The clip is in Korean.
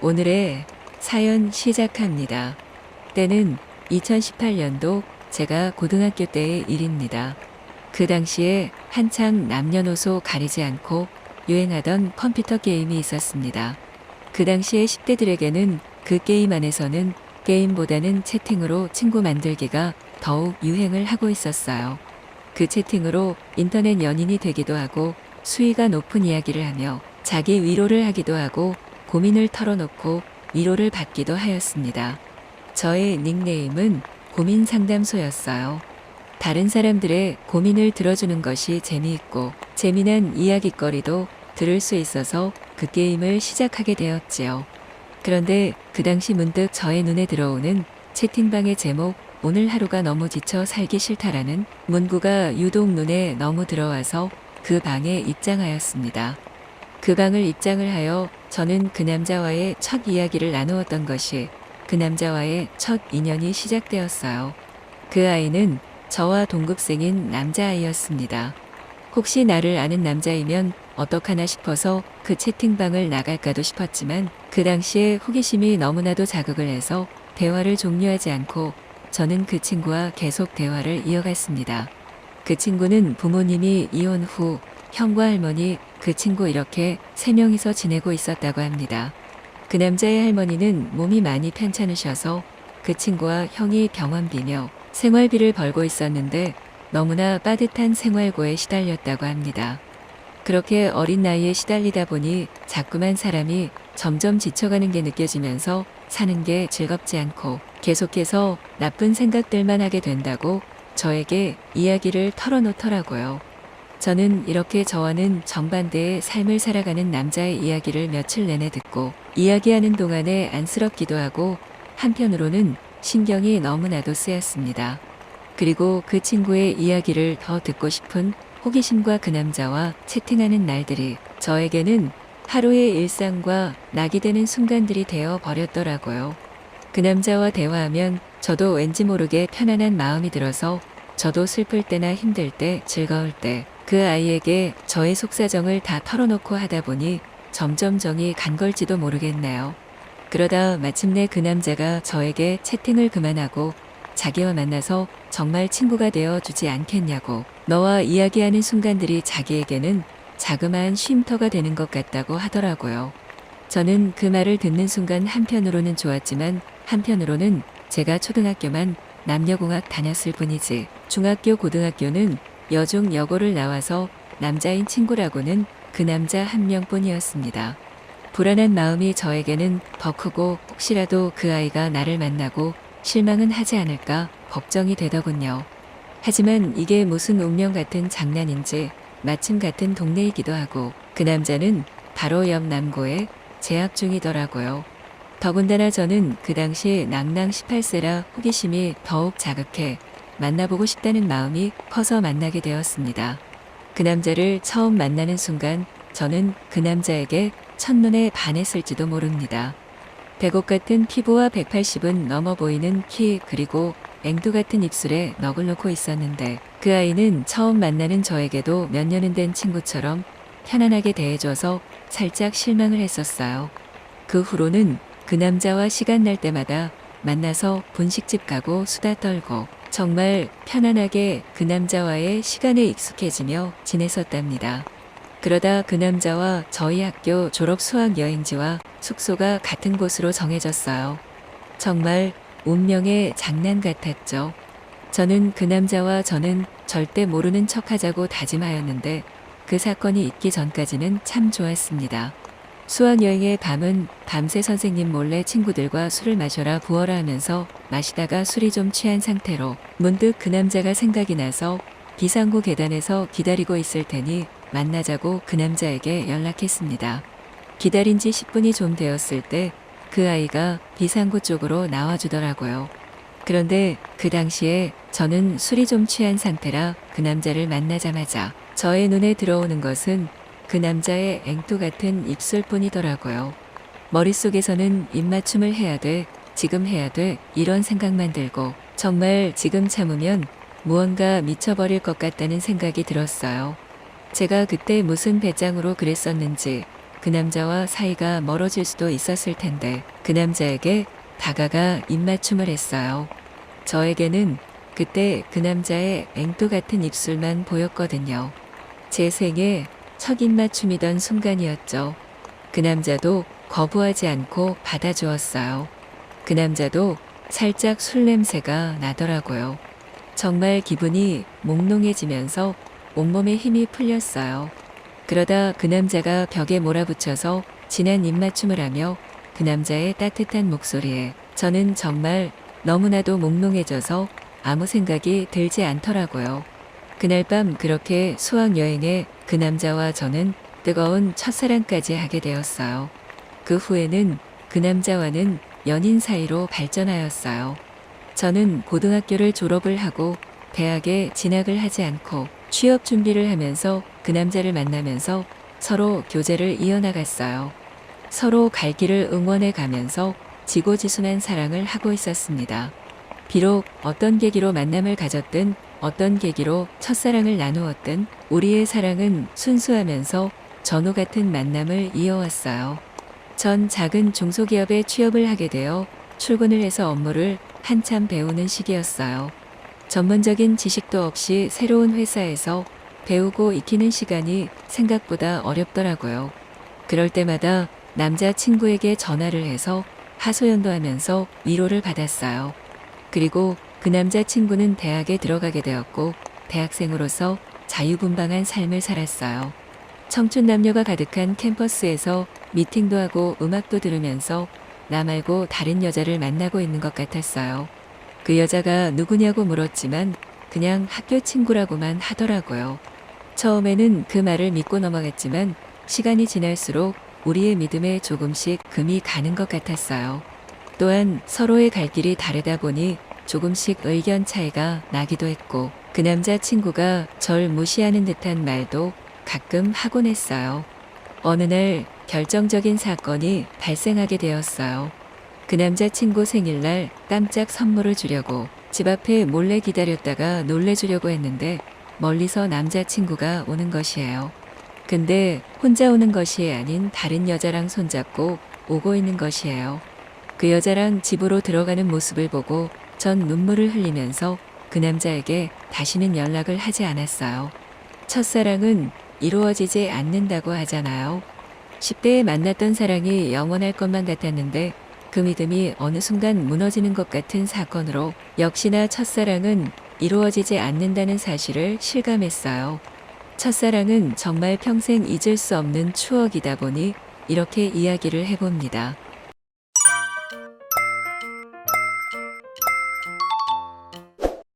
오늘의 사연 시작합니다. 때는 2018년도 제가 고등학교 때의 일입니다. 그 당시에 한창 남녀노소 가리지 않고 유행하던 컴퓨터 게임이 있었습니다. 그 당시에 10대들에게는 그 게임 안에서는 게임보다는 채팅으로 친구 만들기가 더욱 유행을 하고 있었어요. 그 채팅으로 인터넷 연인이 되기도 하고 수위가 높은 이야기를 하며 자기 위로를 하기도 하고 고민을 털어놓고 위로를 받기도 하였습니다. 저의 닉네임은 고민 상담소였어요. 다른 사람들의 고민을 들어주는 것이 재미있고 재미난 이야깃거리도 들을 수 있어서 그 게임을 시작하게 되었지요. 그런데 그 당시 문득 저의 눈에 들어오는 채팅방의 제목 오늘 하루가 너무 지쳐 살기 싫다라는 문구가 유독 눈에 너무 들어와서 그 방에 입장하였습니다. 그 방을 입장을 하여 저는 그 남자와의 첫 이야기를 나누었던 것이 그 남자와의 첫 인연이 시작되었어요. 그 아이는 저와 동급생인 남자아이였습니다. 혹시 나를 아는 남자이면 어떡하나 싶어서 그 채팅방을 나갈까도 싶었지만 그 당시에 호기심이 너무나도 자극을 해서 대화를 종료하지 않고 저는 그 친구와 계속 대화를 이어갔습니다. 그 친구는 부모님이 이혼 후 형과 할머니, 그 친구 이렇게 3명이서 지내고 있었다고 합니다. 그 남자의 할머니는 몸이 많이 편찮으셔서 그 친구와 형이 병원비며 생활비를 벌고 있었는데 너무나 빠듯한 생활고에 시달렸다고 합니다. 그렇게 어린 나이에 시달리다 보니 자꾸만 사람이 점점 지쳐가는 게 느껴지면서 사는 게 즐겁지 않고 계속해서 나쁜 생각들만 하게 된다고 저에게 이야기를 털어놓더라고요. 저는 이렇게 저와는 정반대의 삶을 살아가는 남자의 이야기를 며칠 내내 듣고 이야기하는 동안에 안쓰럽기도 하고 한편으로는 신경이 너무나도 쓰였습니다. 그리고 그 친구의 이야기를 더 듣고 싶은 호기심과 그 남자와 채팅하는 날들이 저에게는 하루의 일상과 낙이 되는 순간들이 되어 버렸더라고요. 그 남자와 대화하면 저도 왠지 모르게 편안한 마음이 들어서 저도 슬플 때나 힘들 때 즐거울 때 그 아이에게 저의 속사정을 다 털어놓고 하다 보니 점점 정이 간 걸지도 모르겠네요. 그러다 마침내 그 남자가 저에게 채팅을 그만하고 자기와 만나서 정말 친구가 되어 주지 않겠냐고 너와 이야기하는 순간들이 자기에게는 자그마한 쉼터가 되는 것 같다고 하더라고요. 저는 그 말을 듣는 순간 한편으로는 좋았지만 한편으로는 제가 초등학교만 남녀공학 다녔을 뿐이지 중학교 고등학교는 여중 여고를 나와서 남자인 친구라고는 그 남자 한 명뿐이었습니다. 불안한 마음이 저에게는 더 크고 혹시라도 그 아이가 나를 만나고 실망은 하지 않을까 걱정이 되더군요. 하지만 이게 무슨 운명 같은 장난인지 마침 같은 동네이기도 하고 그 남자는 바로 옆 남고에 재학 중이더라고요. 더군다나 저는 그 당시 낭낭 18세라 호기심이 더욱 자극해 만나보고 싶다는 마음이 커서 만나게 되었습니다. 그 남자를 처음 만나는 순간 저는 그 남자에게 첫눈에 반했을지도 모릅니다. 백옥 같은 피부와 180은 넘어 보이는 키 그리고 앵두 같은 입술에 넋을 놓고 있었는데 그 아이는 처음 만나는 저에게도 몇 년은 된 친구처럼 편안하게 대해줘서 살짝 실망을 했었어요. 그 후로는 그 남자와 시간 날 때마다 만나서 분식집 가고 수다 떨고 정말 편안하게 그 남자와의 시간에 익숙해지며 지냈었답니다. 그러다 그 남자와 저희 학교 졸업 수학 여행지와 숙소가 같은 곳으로 정해졌어요. 정말 운명의 장난 같았죠. 저는 그 남자와 저는 절대 모르는 척하자고 다짐하였는데 그 사건이 있기 전까지는 참 좋았습니다. 수학여행의 밤은 밤새 선생님 몰래 친구들과 술을 마셔라 부어라 하면서 마시다가 술이 좀 취한 상태로 문득 그 남자가 생각이 나서 비상구 계단에서 기다리고 있을 테니 만나자고 그 남자에게 연락했습니다. 기다린 지 10분이 좀 되었을 때 그 아이가 비상구 쪽으로 나와주더라고요. 그런데 그 당시에 저는 술이 좀 취한 상태라 그 남자를 만나자마자 저의 눈에 들어오는 것은 그 남자의 앵두 같은 입술뿐이더라고요. 머릿속에서는 입맞춤을 해야 돼, 지금 해야 돼 이런 생각만 들고 정말 지금 참으면 무언가 미쳐버릴 것 같다는 생각이 들었어요. 제가 그때 무슨 배짱으로 그랬었는지 그 남자와 사이가 멀어질 수도 있었을 텐데 그 남자에게 다가가 입맞춤을 했어요. 저에게는 그때 그 남자의 앵두 같은 입술만 보였거든요. 제 생애 첫 입맞춤이던 순간이었죠. 그 남자도 거부하지 않고 받아주었어요. 그 남자도 살짝 술 냄새가 나더라고요. 정말 기분이 몽롱해지면서 온몸에 힘이 풀렸어요. 그러다 그 남자가 벽에 몰아붙여서 진한 입맞춤을 하며 그 남자의 따뜻한 목소리에 저는 정말 너무나도 몽롱해져서 아무 생각이 들지 않더라고요. 그날 밤 그렇게 수학여행에 그 남자와 저는 뜨거운 첫사랑까지 하게 되었어요. 그 후에는 그 남자와는 연인 사이로 발전하였어요. 저는 고등학교를 졸업을 하고 대학에 진학을 하지 않고 취업 준비를 하면서 그 남자를 만나면서 서로 교제를 이어나갔어요. 서로 갈 길을 응원해 가면서 지고지순한 사랑을 하고 있었습니다. 비록 어떤 계기로 만남을 가졌든 어떤 계기로 첫사랑을 나누었든 우리의 사랑은 순수하면서 전우 같은 만남을 이어왔어요. 전 작은 중소기업에 취업을 하게 되어 출근을 해서 업무를 한참 배우는 시기였어요. 전문적인 지식도 없이 새로운 회사에서 배우고 익히는 시간이 생각보다 어렵더라고요. 그럴 때마다 남자친구에게 전화를 해서 하소연도 하면서 위로를 받았어요. 그리고 그 남자친구는 대학에 들어가게 되었고 대학생으로서 자유분방한 삶을 살았어요. 청춘 남녀가 가득한 캠퍼스에서 미팅도 하고 음악도 들으면서 나 말고 다른 여자를 만나고 있는 것 같았어요. 그 여자가 누구냐고 물었지만 그냥 학교 친구라고만 하더라고요. 처음에는 그 말을 믿고 넘어갔지만 시간이 지날수록 우리의 믿음에 조금씩 금이 가는 것 같았어요. 또한 서로의 갈 길이 다르다 보니 조금씩 의견 차이가 나기도 했고 그 남자친구가 절 무시하는 듯한 말도 가끔 하곤 했어요. 어느 날 결정적인 사건이 발생하게 되었어요. 그 남자친구 생일날 깜짝 선물을 주려고 집 앞에 몰래 기다렸다가 놀래주려고 했는데 멀리서 남자친구가 오는 것이에요. 근데 혼자 오는 것이 아닌 다른 여자랑 손잡고 오고 있는 것이에요. 그 여자랑 집으로 들어가는 모습을 보고 전 눈물을 흘리면서 그 남자에게 다시는 연락을 하지 않았어요. 첫사랑은 이루어지지 않는다고 하잖아요. 10대에 만났던 사랑이 영원할 것만 같았는데 그 믿음이 어느 순간 무너지는 것 같은 사건으로 역시나 첫사랑은 이루어지지 않는다는 사실을 실감했어요. 첫사랑은 정말 평생 잊을 수 없는 추억이다 보니 이렇게 이야기를 해봅니다.